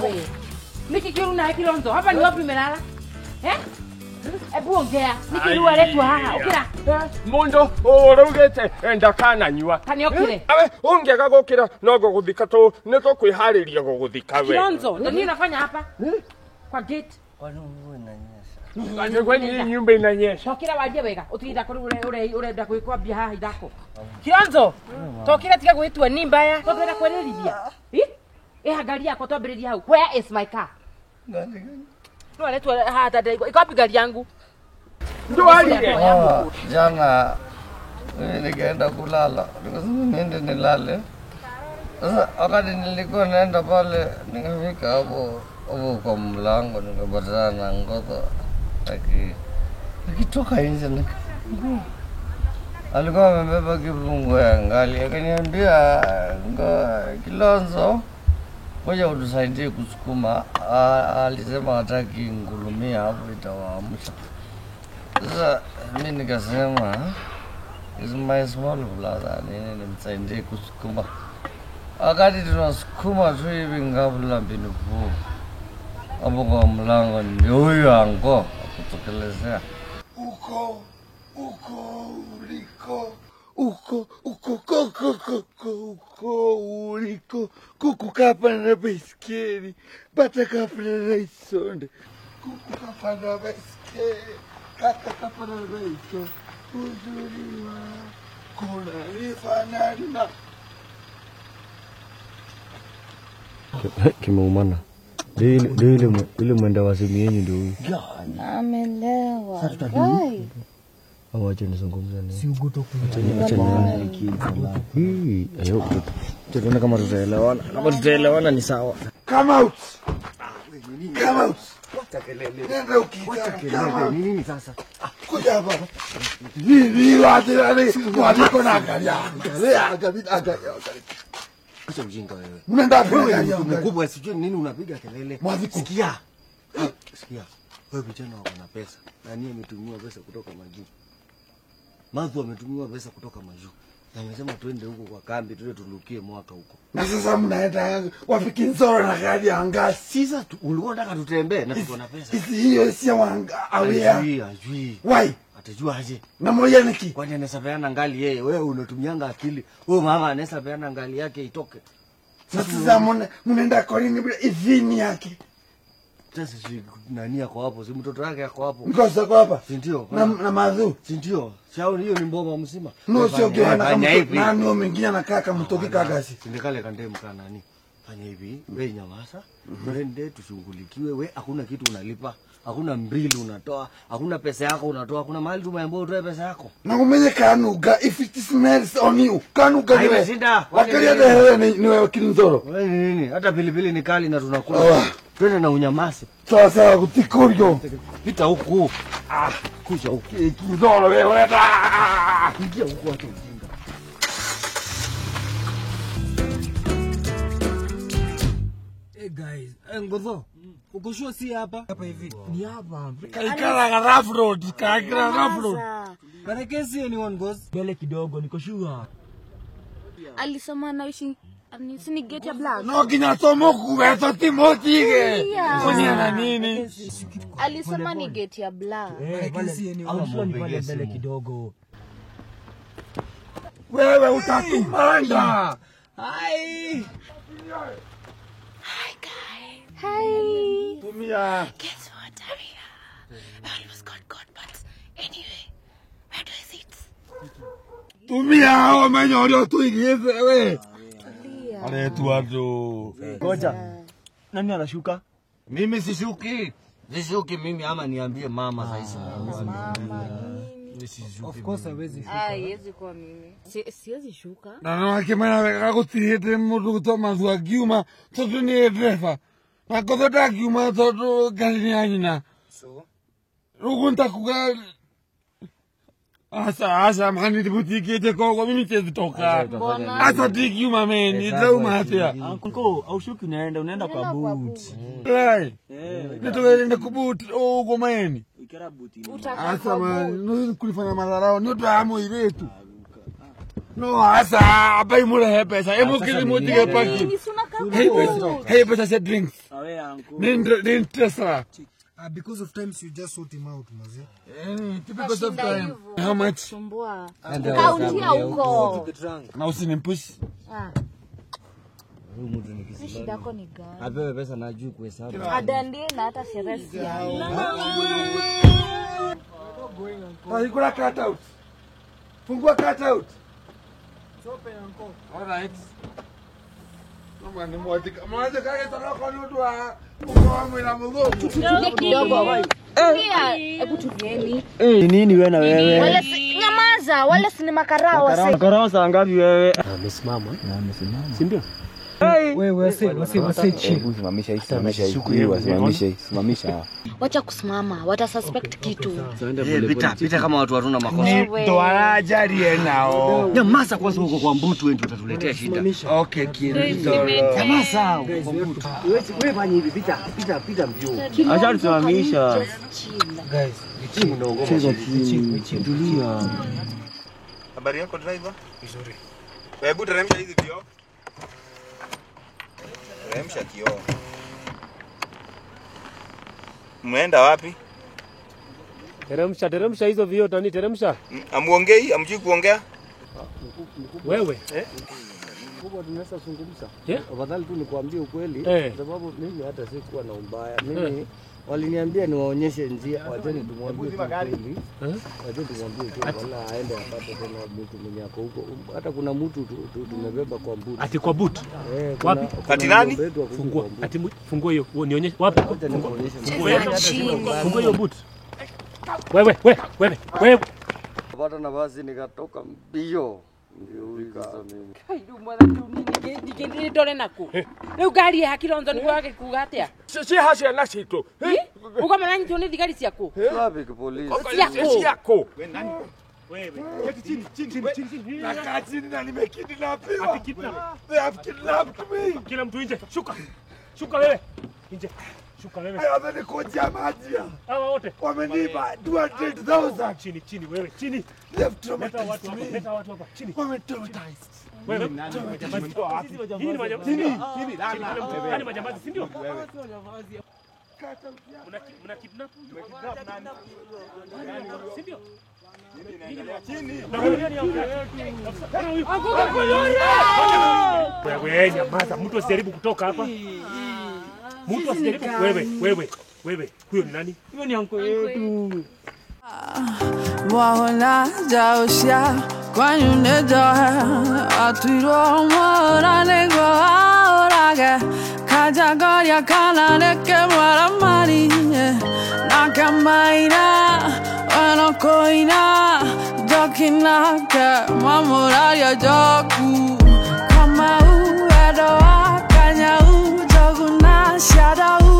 wewe. Niki kiruna Kilonzo. Hapa ni wapi umelala? Ebu ongea. Niki ruwa letu haha. Ukira. Mundo urugete ndakana nyua. Kani okire. Awe ungega gukira no guguthika tu niko kwihariria guguthika we. Kilonzo, nini unafanya hapa? Kwa gate. Kwa nini unanyesha? Kwani nyumba inanyesha. Tokira waje wega. Utirida kuri urenda kuikwambia haha idako. Kilonzo. Tokira tiga gwitwa ni mbaya. Tokira kwererithia. Gari yako twambiriria hau. Where is my car? Gani? No letwa hata iko wapi gari yangu? Ndio alile. Jana nikaenda kulala. Nikasema niende nilale. Sasa wakati nilikuwa naenda pale nikafika hapo kwa mlango nikapatana na Ngoto akitoka nje alikuwa amebeba kifungo ya ngali akaniambia Kilonzo ngoja utusaidie kusukuma. Alisema hataki ngurumia hapo itawaamsha. Sasa mimi nikasema is my small brother nini nimsaidie kusukuma. Wakati tunasukuma tu hivi ngavula mbinu hapo kwa mlango ndio huyo ango akutokelezea. Uko uliko kuku kapa na baiskeli bata kapa na isonde kuku kapa na baiskeli kata kapa na baiskeli uzuri wa kuna lifanani na kimeumana. Ile mwenda wa simu yenyu ndio huyu. Amelewa. Awache nizungumze naye. Si ugotoka. Acha nione. Ayo. Tutaona kama tutaelewana. Kama tutaelewana ni sawa. Come out. Wacha kelele. Nenda ukitaka. Nini sasa? Kuja hapa. Nini watu na gari yangu. Acha ujinga wewe. Unaenda wapi? Mkubwa sijui nini unapiga kelele. Sikia. Wewe vijana wako na pesa. Nani ametumiwa pesa kutoka majuu? Madhu ametumiwa pesa kutoka majuu. Na amesema tuende huko kwa kambi tulukie mwaka huko. Na sasa mnaenda wapi Kinzoro na gari ya ngasi? Sasa ulikuwa unataka tutembee na tuko na pesa. Hiyo si wanga awea. Ajui. Why? Atajua aje? Na moja niki. Kwani anasapeana ngali yeye? Wewe unatumianga akili. Wewe mama anasapeana ngali yake itoke. Sasa mnaenda korini bila idhini yake. Sasa si nani yako hapo? Si mtoto wake yako hapo. Ngoza kwa hapa. Si ndio? Na Madhu. Si ndio? Shao hiyo ni mboma mzima. No sio kwa na kama nani mwingine anakaa kama mtoki kagasi. Sindikale kande mkana nani? Fanya hivi, wewe nyamaza. Twende tushughulikiwe. Wewe hakuna kitu unalipa. Hakuna mbili unatoa, hakuna pesa yako unatoa, hakuna mahali tumeambiwa utoe pesa yako. Na umenye kanuga if it smells on you. Kanuga wewe. Haimeshinda. Wakati hata wewe ni wewe Kinzoro. Wewe nini? Hata pilipili ni kali na tunakula. Twende na unyamasi. Sasa kutikorio. Pita huku. Kuja huku. Kinzoro wewe. Ingia huku watu ujinga. Hey guys, Ngozo. Ukoshua si hapa hivi. Ni hapa. Kaikara rough road, kaikara rough road. Kana kesi anyone goes. Mbele kidogo niko sure. Alisema anaishi ni gate ya black. No kinasomo kuwezo Timothy. Kunia na nini? Alisema ni gate ya black. Kesi anyone. Ni pale mbele kidogo. Wewe utatumanda. Hi. Hi guys. Hi. Tumia. Guess what, Aria? I almost got caught, but anyway, where do I sit? Tumia hao manyorio tuingize wewe. Tulia. Ale tu watu. Ngoja. Nani anashuka? Mimi sishuki. Sishuki mimi ama niambie mama sasa. Mama. Of course hawezi shuka. Yezi kwa mimi. Siwezi shuka. Na wake mana kakutihete mundu kutoma thua kiuma tondu ni driver. Na kothoda kiuma tondu gari ni anyina. So? Rugunta kuga asa mani dibutikete kwa mimi tezitoka. Asa dikiuma meni zauma hatia. Uncle, au shuki unaenda kwa boot. Right. Nitoende kubut kwa meni. Ikera boot. Asa man kulifanya madharau ni ndo amo iretu. No asa abai mule pesa. Emo kile motige paki. Hey pesa se drinks. Nintresa. Because of times you just sort him out, mazi. Because of time. How much? Sumbua. Kauntia huko. Na usinimpush. Huyu mtu ni kisi. Shida yako ni gani? Apewe pesa na juu kuhesabu. Adandie na hata sherehe yao. Kuna cut out. Fungua cut out. All right. Mwana mwandika. Mwanzo kage toka kwa mtu wa mkoa na mgogo. Kidogo. Hebu tulieni. Nini wewe na wewe? Wale nyamaza, wale si makarao wase. Makarao saa ngapi wewe? Amesimama. Na amesimama. Si ndio? Wewe wase chill. Simamisha. Wacha kusimama, wata suspect kitu. Pita kama watu hatuna makosa. Ndo ajali nao. Nyamaza kwanza huko kwa mbutu wewe utatuletea shida. Okay, kidogo. Nyamaza huko kwa mbutu. Wewe fanya hivi pita mbio. Acha tusimamisha. Guys, Timu naongoza. Tulia. Habari yako driver? Vizuri. Hebu teremsha hizi vioo. Teremsha kioo. Muenda wapi? Teremsha hizo vioo tani teremsha. Amuongei, amjui kuongea? Wewe? Kubwa tunaweza zungumza. Yeah? Afadhali tu nikwambie ukweli kwa sababu mimi hata sikuwa na ubaya. Mimi waliniambia niwaonyeshe njia, wacheni tumwambie ukweli. Wacheni tumwambie tu wala aende apate tena mtu mwenye ako huko. Hata kuna mtu tumebeba kwa boot. Ati kwa boot? Wapi? Ati nani? Fungua. Ati fungua hiyo. Nionyeshe wapi? Fungua hiyo boot. Wewe. Pata nafasi nikatoka mbio. Ndio mimi. Kaidu mwana nini dole nako. Leo gari ya Kilonzo ni kwa kuga atia. Si hasha na shito. Uko manani tuone digari siako. Traffic police. Siako. Wewe nani? Wewe. Chini. Na chini na nimekidnapiwa. They have kidnapped me. Kila mtu nje. Shuka wewe. Nje. Shuka wewe. Hayo ni koja maji. Hawa wote. Wameniba 200,000. Chini wewe. Chini. They've traumatized me. Leta watu hapa. Chini. Wametraumatized. Wewe. Hii ni majambazi, si ndio? Mna kidnap? Si ndio? Wewe nyamaza, mtu asijaribu kutoka hapa. Mtu asijaribu. Wewe. Huyo ni nani? Huyo ni anko yetu. Wahona jausha kwanyu nejoha atiro mora nego aurage kajagoria kana neke mara mari nakamaina wanokoina jokina ke mamuraria joku kama uedo akanya ujoguna shadau.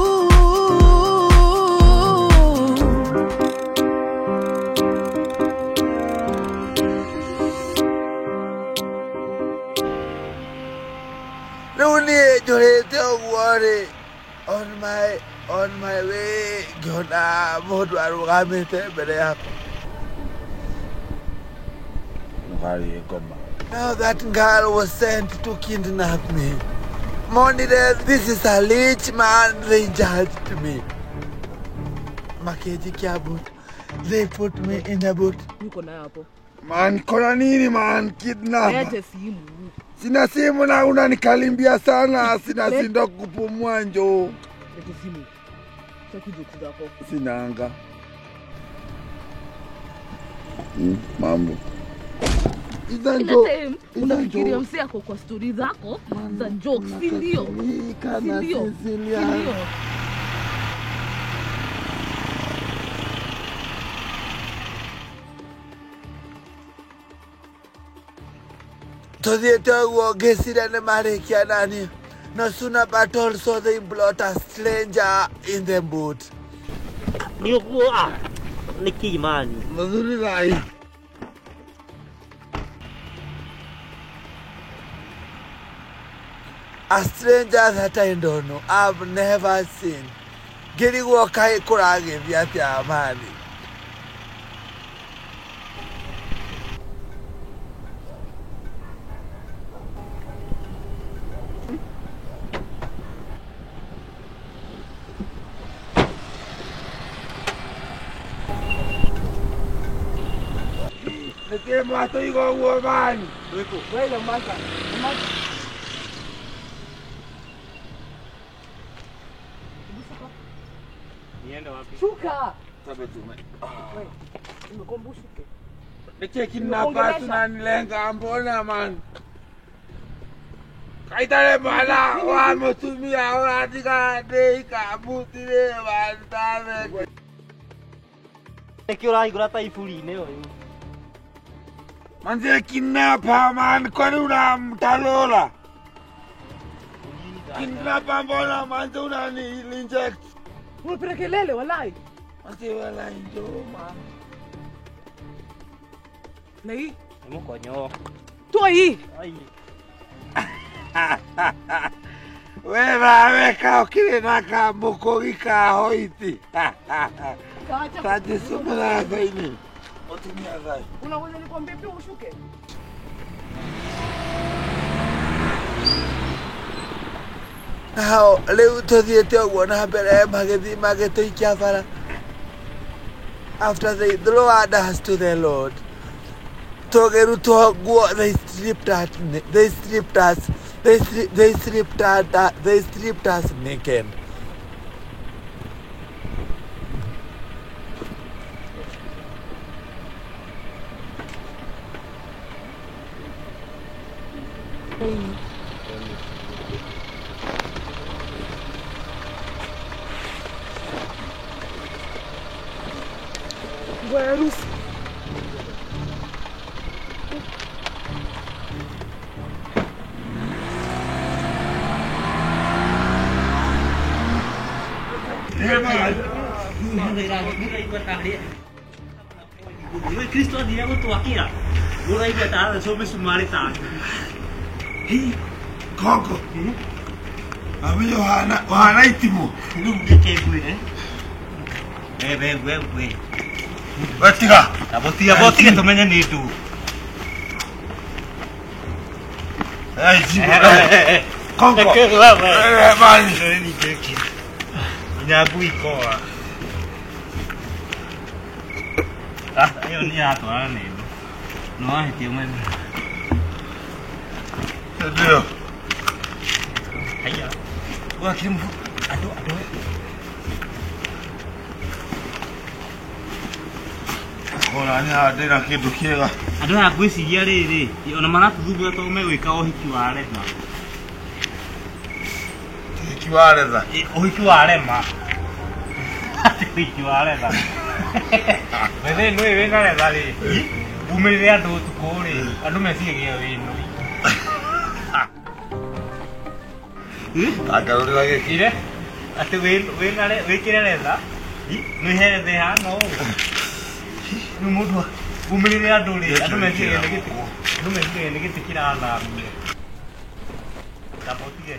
On my way, Gona Modwaru Ramete Bereako. Now that girl was sent to kidnap me. Money, this is a rich man, they judged me. Makeji Kiabut, they put me in a boot. Man, kona nini man, kidnap. Sina simu na unanikalimbia sana, sina sindo kupumua njoo. Sina anga. Mambo. Unafikiria msee ako kwa story zako za jokes, si ndio? Todhieto gesira ne marekia nani. No sooner but also they brought a stranger in the boat. Niki man. Mazuri rai. A stranger that I don't know, I've never seen. Giri wakai kurage vyapya amani. Ke mato igo uo mani. Wewe maka. Niende wapi? Shuka. Sabe tume. Wewe. Nimekumbushike. Nike kidnapa tunanilenga mbona man. Kaitare mala wametumia wanatika deika butire wantave. Nĩkĩ ũrahingũra ta iburi-inĩ ũyũ? Manze kidnapa man, kwani unamtalola? Kidnapa mbona manze unani inject? Unapiga kelele walai. Manze wala njo man. Na hii? Nĩ mũkonyo. Toa hii. Ai. Wera weka okire na kambuko gika hoiti. Taje sumana zaini. Otumia zai. Unaweza nikwambie pia ushuke? Nao leo tuthiete uguo na mbere magithi magituikia bara. After they throw us to the Lord. Togeru guo they stripped us naked. Guarus. Kristo athire gũtwakĩra mũraigua ta so mĩcumarĩ ta Koko. Abi wana itimo. rĩu ndĩkengwĩre we Batiga. botiga tũmenye nĩ ndũ Koko. Mani nyagu ikoa hiyo ni atwara nĩ ndũ no ahĩtie mwene Ndio. haya wakimu ado Kora ni adira kindu kiega. andũ aya ngwĩciria rĩrĩ ona maratũthumbũra tondũ megwĩka ũhiki wa rema Kiwareza. ũhiki wa rema ũhiki wa rema wethe nĩ wĩna retha rĩ umĩrĩre andũ ũtukũ rĩ andũ meciragia wĩnũ Agarurira giki. ire atĩ wĩkĩre retha nĩ herethe hana ũũ nĩ mũndũ umĩrĩre andũ rĩ andũ meciragia nĩ gĩtĩ kĩrathamio tabotige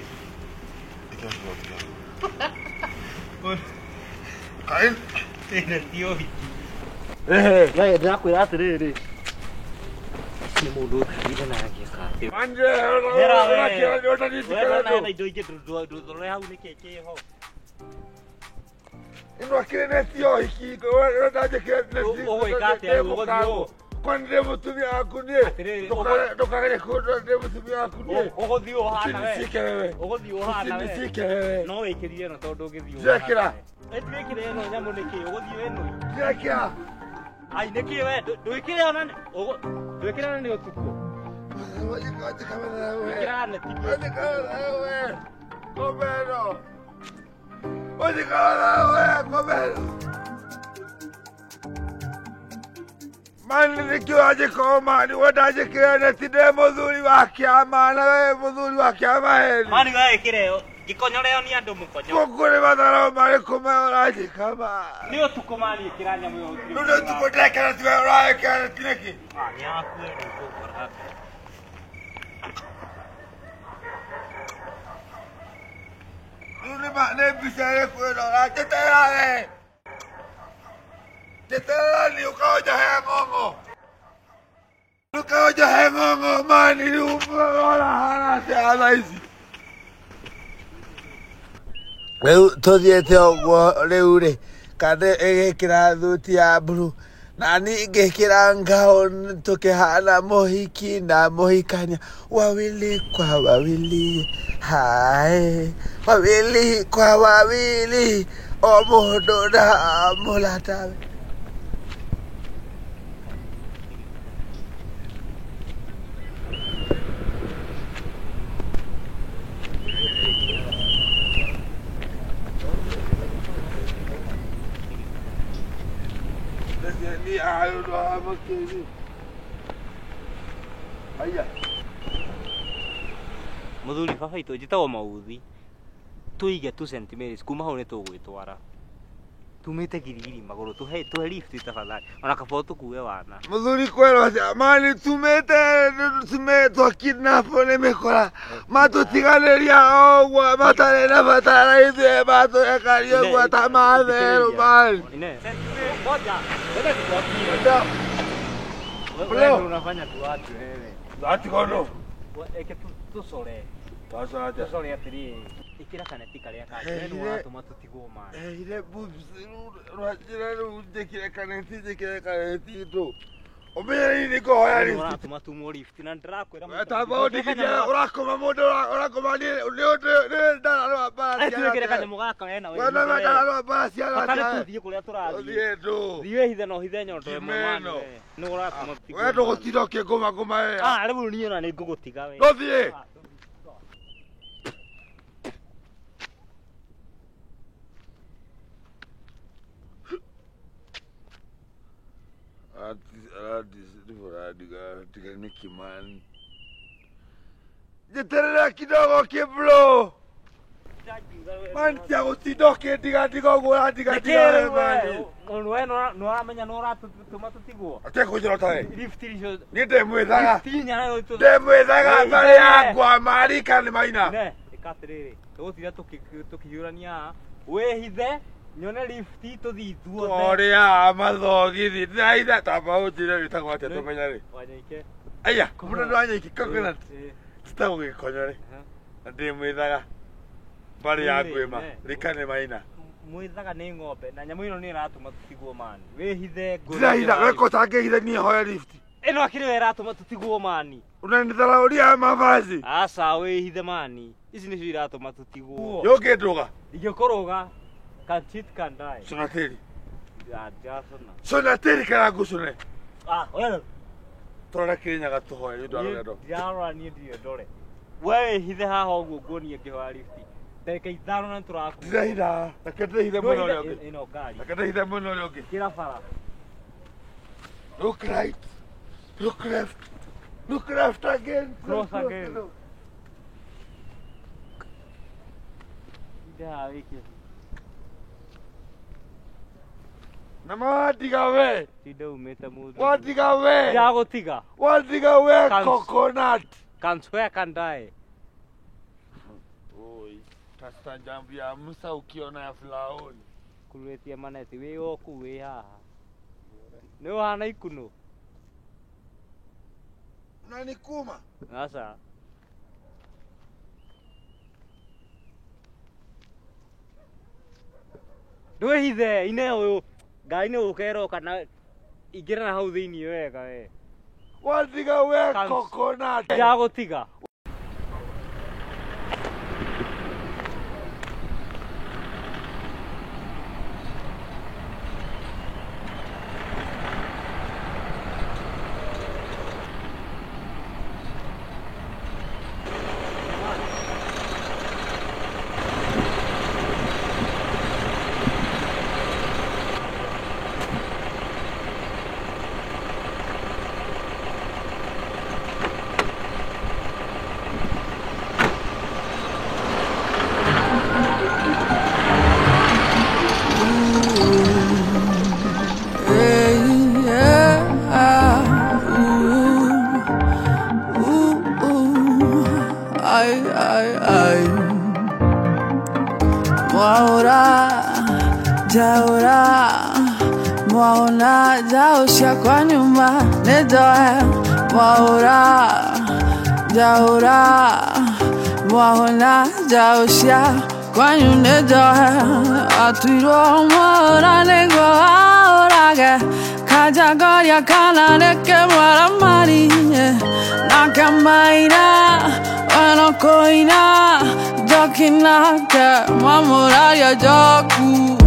Kain. ĩno ti ũhiki Ehe. ndĩrakwĩra atĩrĩrĩ nĩ mũndũ ũthiire na agĩka Manje Hera ona we. kira ota ni wena tikara. indo ingĩ ndũrore hau nĩkĩ kĩho Ino akire netio hiki ota je kira ũgwĩka atĩa rĩu ũgũthiĩ ũũ Kwani mutumia waku ni? Atĩrĩrĩ, Ndukagere kundu ndi mutumia waku ni. ũgũthiĩ ũhana we Usinisike wewe. ũgũthiĩ ũhana we Usinisike wewe. no wĩkĩrire ĩno tondũ ũngĩthiĩ Ndĩrekĩra. ndwĩkĩre ĩno nyamũ nĩkĩ ũgũthiĩ wĩnũi Ndĩrekĩra. ai nĩkĩ we ndwĩkĩre ona ndwĩkĩre ona nĩ ũtukũ ĩkĩra neti Mani nikiwaje koma ni wadaje kene tide muthuri wa kiama na we muthuri wa kiama heri. mani we ĩkĩre gĩkonyore ni andũ mũkonyo Kukuri matharo mari kumeoraje kama. nĩ ũtukũ mani ĩkĩra nyamũ ĩyo Ndio tukoteka tiwe uraye kene tineki. nĩ yakuĩ nĩ ũkũkora Nuni ma ne bisare kuera tetera. Tetera ni ukaoja hengongo. Ukaoja hengongo mani ni ora hana se alaisi. Rĩu tũthiĩte ũguo rĩu rĩ kande ĩgĩkĩra thuti ya mburu na ningĩkĩra ngao tũkĩhana mũhiki na mũhikania wawili kwa wawili hae wawili kwa wawili o mũndũ na mũratawe. Ni ayo ndo amakezi. Aya. Muthuri baba itu njitagwo Mauthi. Tuige 2 cm kuma hau ni tugwitwara. Tumite girigiri maguru tuhe lift tafadhali. Ona kabo tukuwe wana. Muthuri kwero amani tumete twakidnap ne mekora. Matutiganeria ogwa matare na batara ithe matuekario gwa tamatherũ mali. Ine. Moja. Wewe unafanya tu watu wewe. Ati kono. Eke tusore. Tusore atiri. Ikira kaneti karia ka. Wewe watuma tutigwo mali. Ile boobs rwajira rundekire kaneti to. Omere ni ko hoya lift. Watuma tumo lift na ndirakwira. Ataba utikija urakoma mundu urakoma ni ndara bara. Tuwekere kane mugaka wena wewe. Wana ndara bara ciara. Akare tuthie kuria turathie. Thietu. Thiwe hithe no hithe nyondo mwana. Ni uratuma tutigwo. Wewe ndugutiroke goma we. Riu ni ona ni ngugutiga we. Ngothie. Tika Kimani. Jeterera kidogo kiblo. Man tia utidoke tika gura tika mani. Wewe no amenya no ratuma tutigwo. Ate kujira tae. Lift icio. Ni ndemwethaga. Tinya no tu. Ndemwethaga bari yakwa marika ni maina. Ne, ikatiriri. Tugutira tukihiurania wehithe nyone lift tuthithuo. Oria mathogithi ndaitha tamba utire ritagwo atia tumenya ri. Wanyaike. Aya, kumuna ndo wanyaike coconut. Tutago gikonyore. Ndemwethaga bari yakwima rikane maina. Mwithaga ni ng'ombe na nyamu ino ni iratuma tutigwo mani. Wehithe ngoro. Ndahitha weko tangehitha ni hoya lift. Ino akiri we iratuma tutigwo mani. Unanitharauria mavazi. Asa wehithe mani. Ici nicio iratuma tutigwo. Yoke nduga. Ingikoroga kanchit kandai. Sonateri. Ya jasona. Sonateri kana gusune. Wewe. Tora kinya gatuhoya ndu arugendo. Yara ni ndio ndore. Wewe hithe haha uguo nguonie kihoya lift. Ndeke ithano na turaku. Ndahitha. Ndahitha muno ule ungi. Ino ngari. Ndahitha muno ule ungi. Kira fara. Look right. Look left. Look left again. Cross again. Ida wiki. Nama watiga we. Tida umeta mudu. Watiga we. Ya gotiga. Watiga we coconut. Kanswea kandae. Oi. Kasta jambi ya Musa ukiona ya flaoni. Kuletia maneti we oku we haha. Ni wana ikuno. Nani kuma? Asa. Ndwe hithe ine uyu ngai ni ukero kana ingira na hau thiini wega we. Watiga we coconut. Ya gutiga. Jaura, mwaona jausha kwa nyuma nedoe. Mwaura, jaura, mwaona jausha kwa nyuma nedoe. Atuiro mwaona nego aorage. Kajagoria kana leke mwaramari Nakamaina Wanokoina Jokina ke mamuraria joku